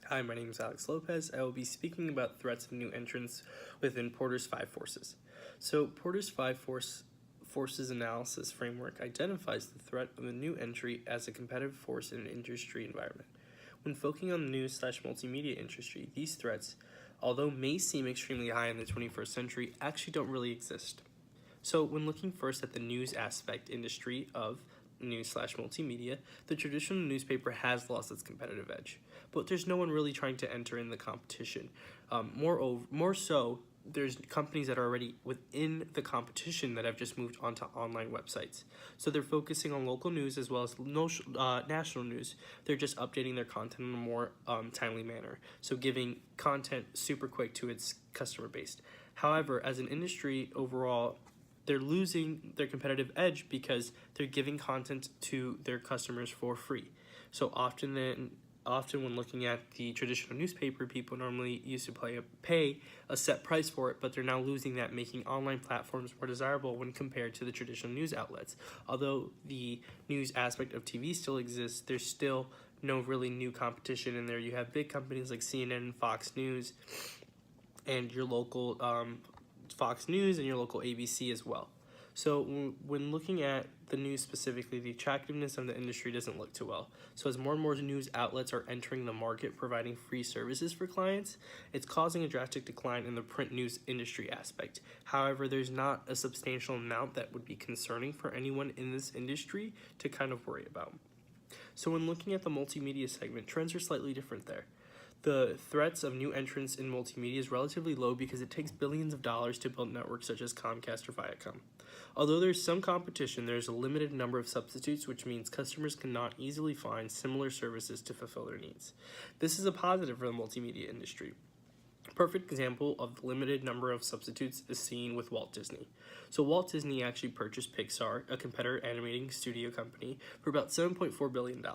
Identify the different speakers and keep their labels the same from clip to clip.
Speaker 1: Hi, my name is Alex Lopez. I will be speaking about threats of new entrants within Porter's 5 Forces. So, Porter's 5 Forces analysis framework identifies the threat of a new entry as a competitive force in an industry environment. When focusing on the news/multimedia industry, these threats, although may seem extremely high in the 21st century, actually don't really exist. So, when looking first at the news aspect industry of news/multimedia, the traditional newspaper has lost its competitive edge, but there's no one really trying to enter in the competition. More so, there's companies that are already within the competition that have just moved onto online websites. So they're focusing on local news as well as national news. They're just updating their content in a more timely manner, so giving content super quick to its customer base. However, as an industry overall, they're losing their competitive edge because they're giving content to their customers for free. So often when looking at the traditional newspaper, people normally used to pay a set price for it, but they're now losing that, making online platforms more desirable when compared to the traditional news outlets. Although the news aspect of TV still exists, there's still no really new competition in there. You have big companies like CNN and Fox News and your local Fox News and your local ABC as well. So when looking at the news specifically, the attractiveness of the industry doesn't look too well. So as more and more news outlets are entering the market providing free services for clients, it's causing a drastic decline in the print news industry aspect. However, there's not a substantial amount that would be concerning for anyone in this industry to kind of worry about. So when looking at the multimedia segment, trends are slightly different there. The threats of new entrants in multimedia is relatively low because it takes billions of dollars to build networks such as Comcast or Viacom. Although there's some competition, there's a limited number of substitutes, which means customers cannot easily find similar services to fulfill their needs. This is a positive for the multimedia industry. A perfect example of the limited number of substitutes is seen with Walt Disney. So Walt Disney actually purchased Pixar, a competitor animating studio company, for about $7.4 billion.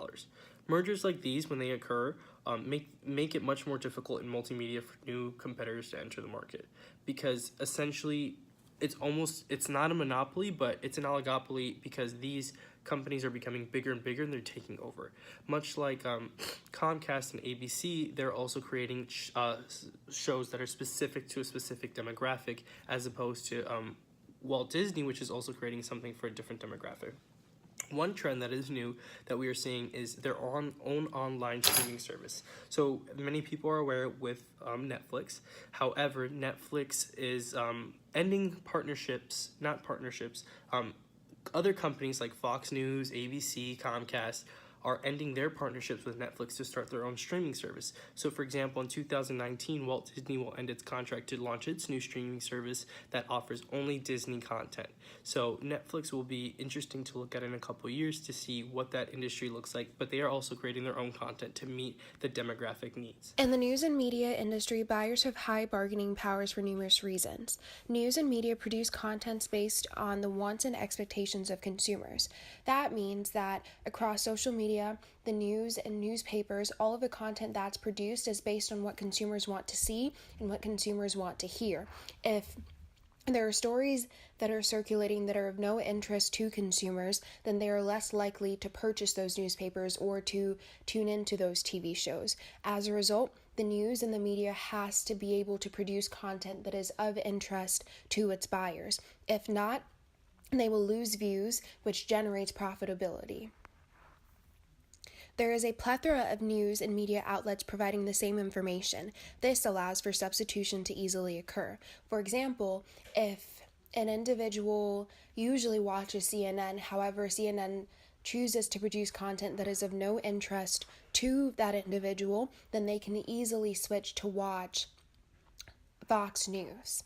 Speaker 1: Mergers like these, when they occur, make it much more difficult in multimedia for new competitors to enter the market, because essentially it's not a monopoly, but it's an oligopoly, because these companies are becoming bigger and bigger and they're taking over. Much like Comcast and ABC, they're also creating shows that are specific to a specific demographic, as opposed to Walt Disney, which is also creating something for a different demographic. One trend that is new that we are seeing is their own online streaming service. So many people are aware with Netflix. However, Netflix is ending other companies like Fox News, ABC, Comcast are ending their partnerships with Netflix to start their own streaming service. So for example, in 2019, Walt Disney will end its contract to launch its new streaming service that offers only Disney content. So Netflix will be interesting to look at in a couple years to see what that industry looks like, but they are also creating their own content to meet the demographic needs.
Speaker 2: In the news and media industry, buyers have high bargaining powers for numerous reasons. News and media produce contents based on the wants and expectations of consumers. That means that across social media, the news and newspapers, all of the content that's produced is based on what consumers want to see and what consumers want to hear. If there are stories that are circulating that are of no interest to consumers, then they are less likely to purchase those newspapers or to tune into those TV shows. As a result, the news and the media has to be able to produce content that is of interest to its buyers. If not, they will lose views, which generates profitability. There is a plethora of news and media outlets providing the same information. This allows for substitution to easily occur. For example, if an individual usually watches CNN, however, CNN chooses to produce content that is of no interest to that individual, then they can easily switch to watch Fox News.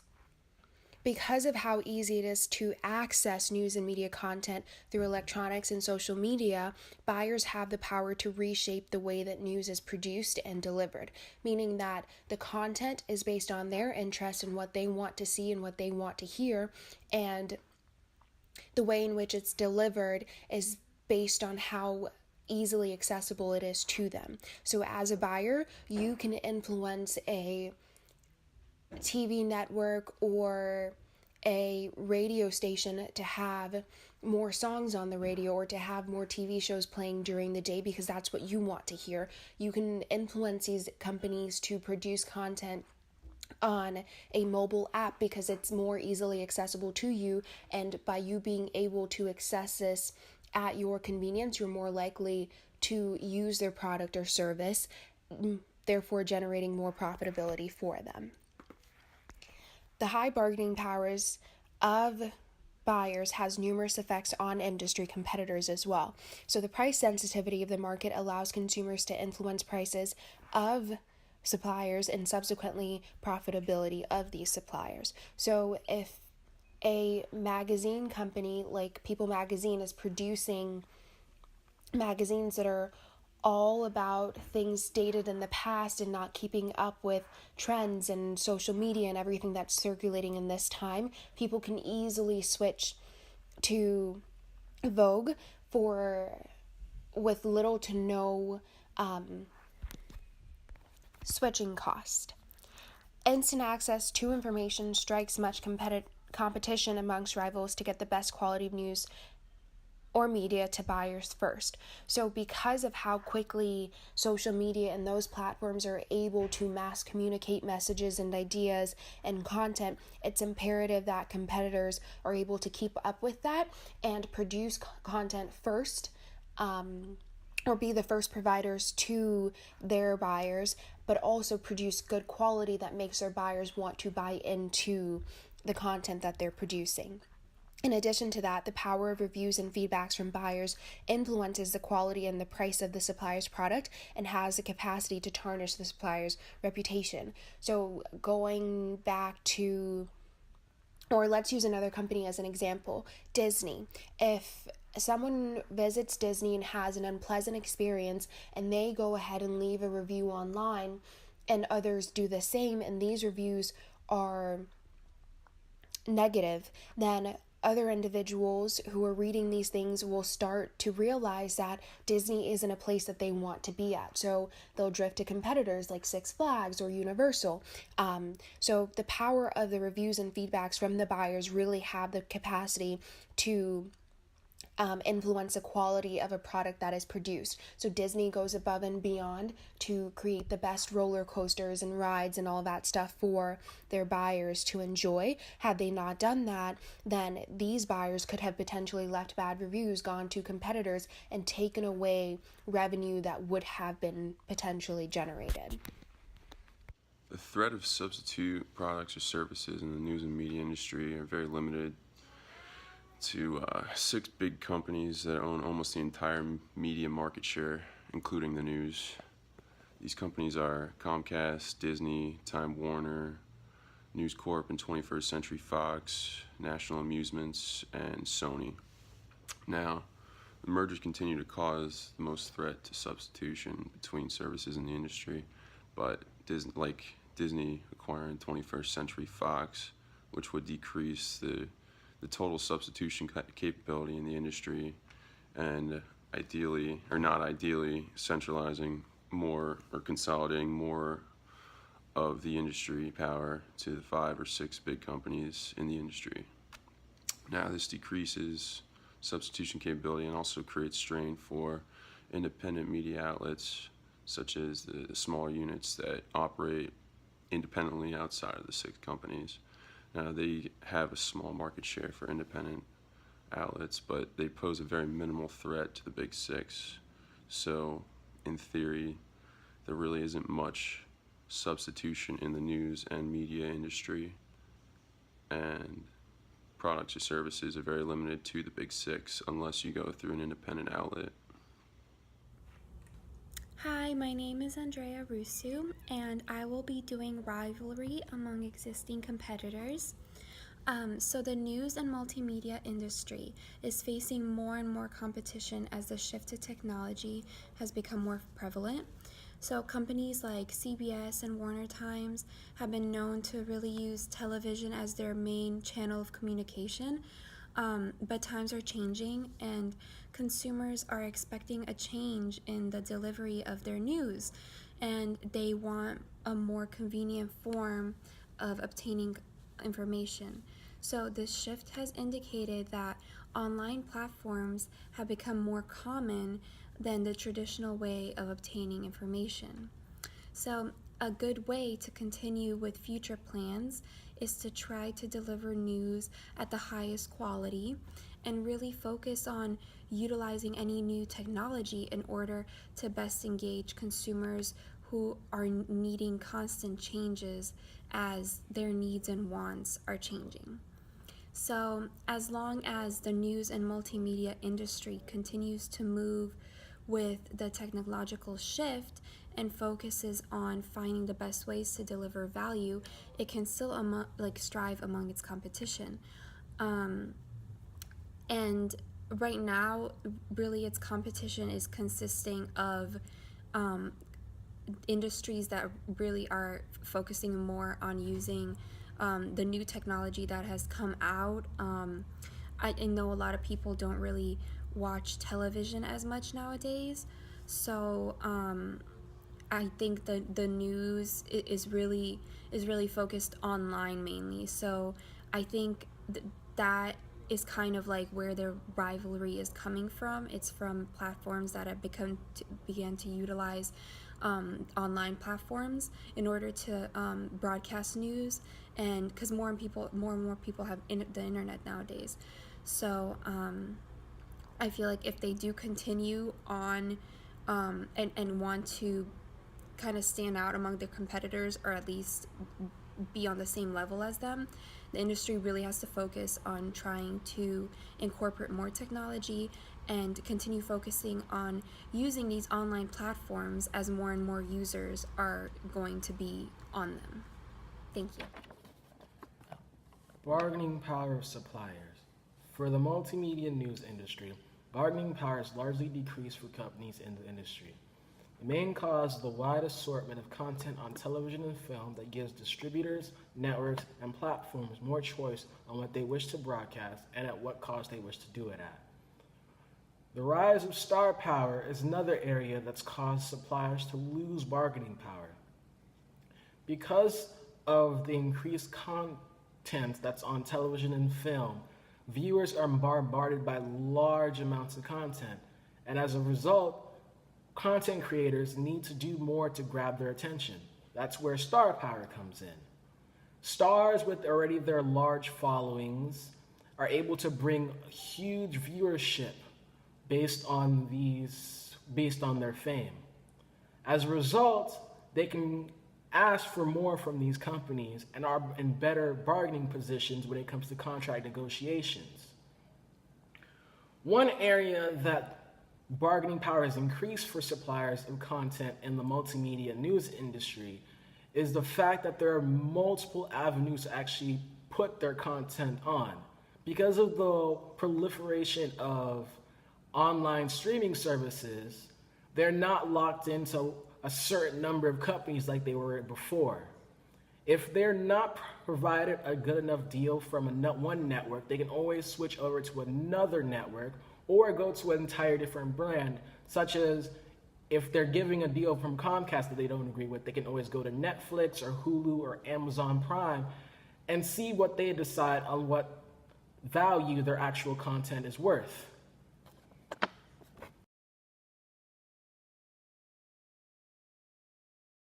Speaker 2: Because of how easy it is to access news and media content through electronics and social media, buyers have the power to reshape the way that news is produced and delivered, meaning that the content is based on their interest and what they want to see and what they want to hear, and the way in which it's delivered is based on how easily accessible it is to them. So as a buyer, you can influence a TV network or a radio station to have more songs on the radio or to have more TV shows playing during the day because that's what you want to hear. You can influence these companies to produce content on a mobile app because it's more easily accessible to you, and by you being able to access this at your convenience, you're more likely to use their product or service, therefore generating more profitability for them. The high bargaining powers of buyers has numerous effects on industry competitors as well. So the price sensitivity of the market allows consumers to influence prices of suppliers and subsequently profitability of these suppliers. So if a magazine company like People Magazine is producing magazines that are all about things dated in the past and not keeping up with trends and social media and everything that's circulating in this time, people can easily switch to Vogue with little to no switching cost. Instant access to information strikes much competition amongst rivals to get the best quality of news or media to buyers first. So because of how quickly social media and those platforms are able to mass communicate messages and ideas and content, it's imperative that competitors are able to keep up with that and produce content first, or be the first providers to their buyers, but also produce good quality that makes their buyers want to buy into the content that they're producing. In addition to that, the power of reviews and feedbacks from buyers influences the quality and the price of the supplier's product and has the capacity to tarnish the supplier's reputation. So going back to, or let's use another company as an example, Disney. If someone visits Disney and has an unpleasant experience and they go ahead and leave a review online and others do the same and these reviews are negative, then other individuals who are reading these things will start to realize that Disney isn't a place that they want to be at. So they'll drift to competitors like Six Flags or Universal. So the power of the reviews and feedbacks from the buyers really have the capacity to influence the quality of a product that is produced. So Disney goes above and beyond to create the best roller coasters and rides and all that stuff for their buyers to enjoy. Had they not done that, then these buyers could have potentially left bad reviews, gone to competitors, and taken away revenue that would have been potentially generated.
Speaker 3: The threat of substitute products or services in the news and media industry are very limited to 6 big companies that own almost the entire media market share, including the news. These companies are Comcast, Disney, Time Warner, News Corp and 21st Century Fox, National Amusements, and Sony. Now, the mergers continue to cause the most threat to substitution between services in the industry, but Disney acquiring 21st Century Fox, which would decrease the total substitution capability in the industry, and not ideally, centralizing more or consolidating more of the industry power to the 5 or 6 big companies in the industry. Now, this decreases substitution capability and also creates strain for independent media outlets, such as the smaller units that operate independently outside of the 6 companies. Now, they have a small market share for independent outlets, but they pose a very minimal threat to the big 6. So, in theory, there really isn't much substitution in the news and media industry, and products or services are very limited to the big 6 unless you go through an independent outlet.
Speaker 4: Hi, my name is Andrea Rusu, and I will be doing rivalry among existing competitors. So the news and multimedia industry is facing more and more competition as the shift to technology has become more prevalent. So companies like CBS and Warner Times have been known to really use television as their main channel of communication. But times are changing and consumers are expecting a change in the delivery of their news, and they want a more convenient form of obtaining information. So this shift has indicated that online platforms have become more common than the traditional way of obtaining information. So a good way to continue with future plans is to try to deliver news at the highest quality and really focus on utilizing any new technology in order to best engage consumers who are needing constant changes as their needs and wants are changing. So, as long as the news and multimedia industry continues to move with the technological shift and focuses on finding the best ways to deliver value, it can still strive among its competition. And right now, really, its competition is consisting of industries that really are focusing more on using the new technology that has come out. I know a lot of people don't really watch television as much nowadays, so I think the news is really focused online mainly. So I think that is kind of like where their rivalry is coming from. It's from platforms that have began to utilize online platforms in order to broadcast news, and because more and more people have the internet nowadays. So I feel like if they do continue on and want to kind of stand out among their competitors, or at least be on the same level as them, the industry really has to focus on trying to incorporate more technology and continue focusing on using these online platforms as more and more users are going to be on them. Thank you.
Speaker 5: Bargaining power of suppliers. For the multimedia news industry, bargaining power has largely decreased for companies in the industry. The main cause is the wide assortment of content on television and film that gives distributors, networks, and platforms more choice on what they wish to broadcast and at what cost they wish to do it at. The rise of star power is another area that's caused suppliers to lose bargaining power. Because of the increased content that's on television and film, viewers are bombarded by large amounts of content, and as a result, content creators need to do more to grab their attention. That's where star power comes in. Stars with already their large followings are able to bring huge viewership based on their fame. As a result, they can ask for more from these companies and are in better bargaining positions when it comes to contract negotiations. One area that bargaining power has increased for suppliers of content in the multimedia news industry is the fact that there are multiple avenues to actually put their content on. Because of the proliferation of online streaming services, they're not locked into a certain number of companies like they were before. If they're not provided a good enough deal from one network, they can always switch over to another network or go to an entire different brand, such as if they're giving a deal from Comcast that they don't agree with, they can always go to Netflix or Hulu or Amazon Prime and see what they decide on what value their actual content is worth.